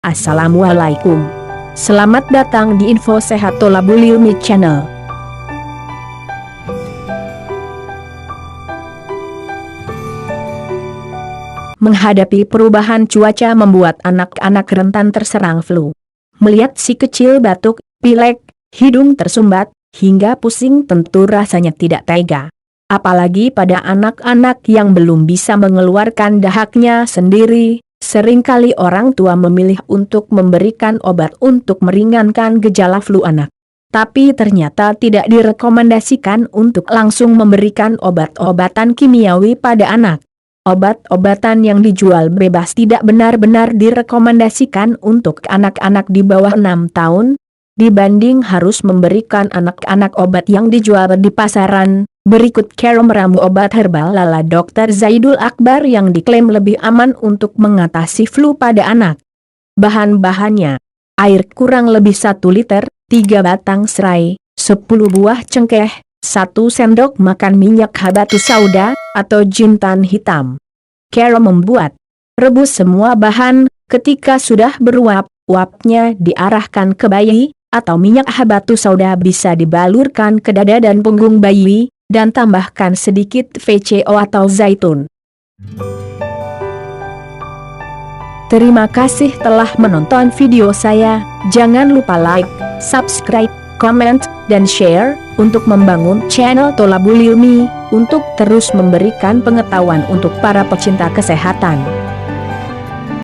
Assalamualaikum. Selamat datang di Info Sehat Tolabul Ilmi Channel. Menghadapi perubahan cuaca membuat anak-anak rentan terserang flu. Melihat si kecil batuk, pilek, hidung tersumbat, hingga pusing tentu rasanya tidak tega. Apalagi pada anak-anak yang belum bisa mengeluarkan dahaknya sendiri, seringkali orang tua memilih untuk memberikan obat untuk meringankan gejala flu anak. Tapi ternyata tidak direkomendasikan untuk langsung memberikan obat-obatan kimiawi pada anak. Obat-obatan yang dijual bebas tidak benar-benar direkomendasikan untuk anak-anak di bawah 6 tahun, dibanding harus memberikan anak-anak obat yang dijual di pasaran. Berikut cara meramu obat herbal ala Dr. Zaidul Akbar yang diklaim lebih aman untuk mengatasi flu pada anak. Bahan-bahannya: air kurang lebih 1 liter, 3 batang serai, 10 buah cengkeh, 1 sendok makan minyak habatus sauda atau jintan hitam. Cara membuat: rebus semua bahan, ketika sudah beruap, uapnya diarahkan ke bayi, atau minyak habatus sauda bisa dibalurkan ke dada dan punggung bayi, dan tambahkan sedikit VCO atau zaitun. Terima kasih telah menonton video saya. Jangan lupa like, subscribe, comment, dan share untuk membangun channel Tolabul Ilmi untuk terus memberikan pengetahuan untuk para pecinta kesehatan.